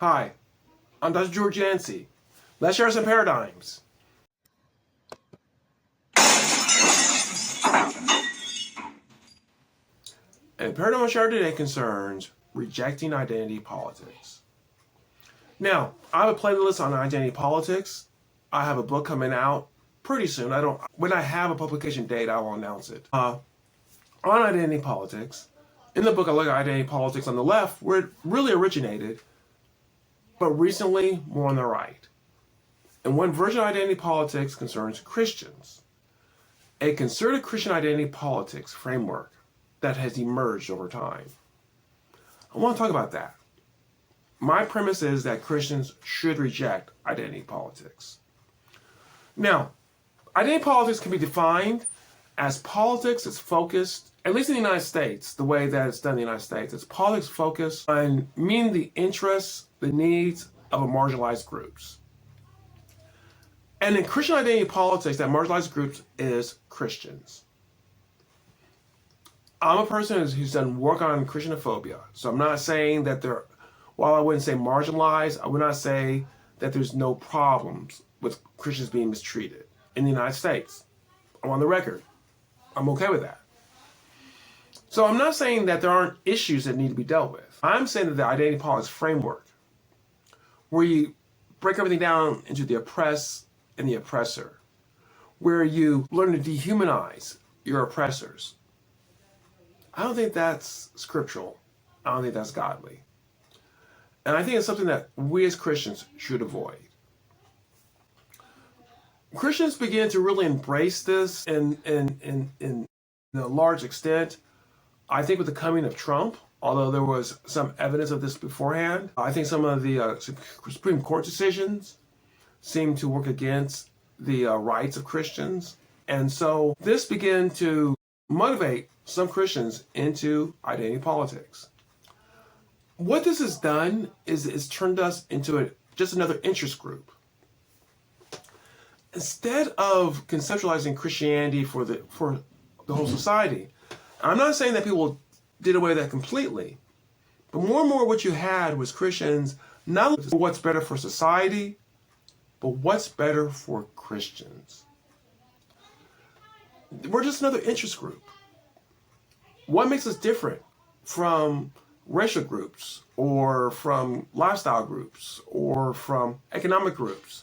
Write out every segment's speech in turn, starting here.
Hi, I'm Dr. George Yancey. Let's share some paradigms. And the paradigm I share today concerns rejecting identity politics. Now, I have a playlist on identity politics. I have a book coming out pretty soon. When I have a publication date, I will announce it. On identity politics, in the book I look at identity politics on the left, where it really originated, but recently more on the right. And one version of identity politics concerns Christians. A concerted Christian identity politics framework that has emerged over time. I want to talk about that. My premise is that Christians should reject identity politics. Now, identity politics can be defined as politics that's focused, at least in the United States, the way that it's done in the United States, it's politics focused on meeting the interests, the needs of marginalized groups. And in Christian identity politics, that marginalized groups is Christians. I'm a person who's done work on Christianophobia. So I'm not saying that while I wouldn't say marginalized, I would not say that there's no problems with Christians being mistreated in the United States. I'm on the record. I'm okay with that. So I'm not saying that there aren't issues that need to be dealt with. I'm saying that the identity politics framework, where you break everything down into the oppressed and the oppressor, where you learn to dehumanize your oppressors, I don't think that's scriptural. I don't think that's godly. And I think it's something that we as Christians should avoid. Christians begin to really embrace this in a large extent, I think, with the coming of Trump, although there was some evidence of this beforehand. I think some of the Supreme Court decisions seem to work against the rights of Christians. And so this began to motivate some Christians into identity politics. What this has done is it's turned us into just another interest group. Instead of conceptualizing Christianity for the whole society, I'm not saying that people did away with that completely, but more and more what you had was Christians not looking for what's better for society, but what's better for Christians. We're just another interest group. What makes us different from racial groups or from lifestyle groups or from economic groups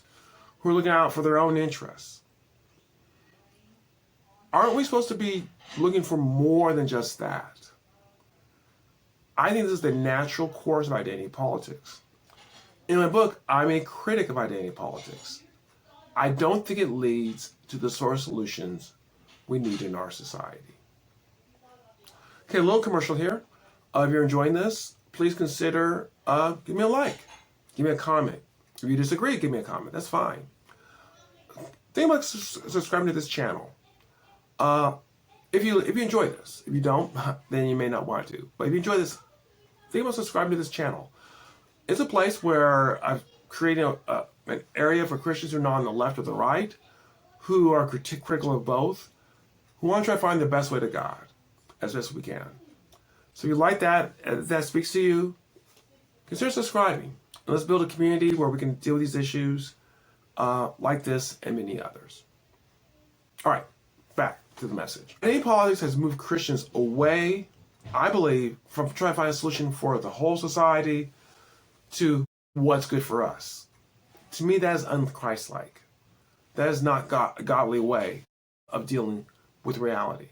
who are looking out for their own interests? Aren't we supposed to be looking for more than just that? I think this is the natural course of identity politics. In my book, I'm a critic of identity politics. I don't think it leads to the sort of solutions we need in our society. Okay, a little commercial here. If you're enjoying this, please consider give me a like, give me a comment. If you disagree, give me a comment. That's fine. Think about subscribing to this channel. If you enjoy this, if you don't, then you may not want to. But if you enjoy this, think about subscribing to this channel. It's a place where I've created an area for Christians who are not on the left or the right, who are critical of both, who want to try to find the best way to God as best we can. So if you like that, if that speaks to you, consider subscribing. And let's build a community where we can deal with these issues like this and many others. All right, back to the message. Identity politics has moved Christians away, I believe, from trying to find a solution for the whole society to what's good for us. To me, that is un-Christ-like. That is not a godly way of dealing with reality.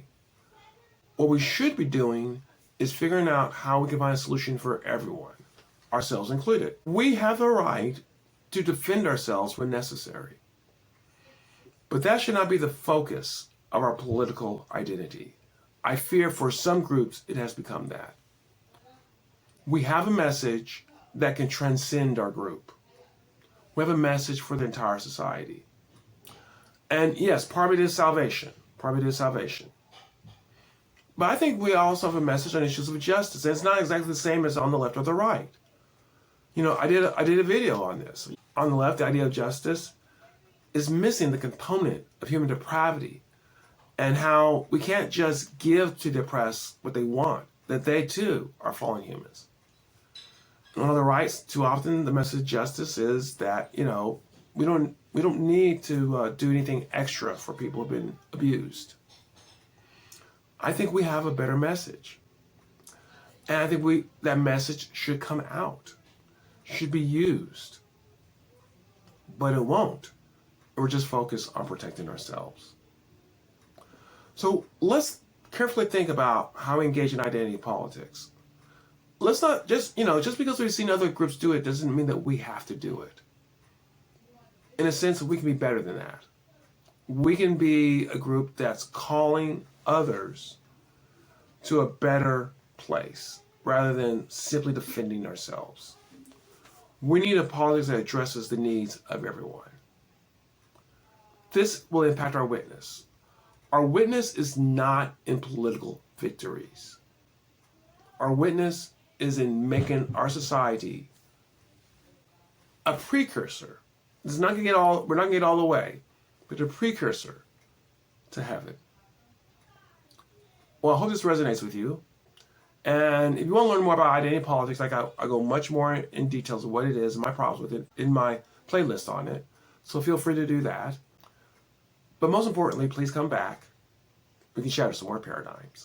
What we should be doing is figuring out how we can find a solution for everyone, ourselves included. We have the right to defend ourselves when necessary. But that should not be the focus of our political identity. I fear for some groups it has become that. We have a message that can transcend our group. We have a message for the entire society. And yes, part of it is salvation. Part of it is salvation. But I think we also have a message on issues of justice. And it's not exactly the same as on the left or the right. You know, I did a video on this. On the left, the idea of justice is missing the component of human depravity and how we can't just give to the oppressed what they want, that they too are fallen humans. On the right, too often the message of justice is that, we don't need to do anything extra for people who've been abused. I think we have a better message. And I think that message should come out, should be used. But it won't. We're just focused on protecting ourselves. So let's carefully think about how we engage in identity politics. Let's not just because we've seen other groups do it doesn't mean that we have to do it. In a sense, we can be better than that. We can be a group that's calling others to a better place rather than simply defending ourselves. We need a politics that addresses the needs of everyone. This will impact our witness. Our witness is not in political victories. Our witness is in making our society a precursor. We're not gonna get all the way, but a precursor to heaven. Well, I hope this resonates with you. And if you want to learn more about identity politics, I go much more in details of what it is and my problems with it in my playlist on it. So feel free to do that. But most importantly, please come back. We can shatter some more paradigms.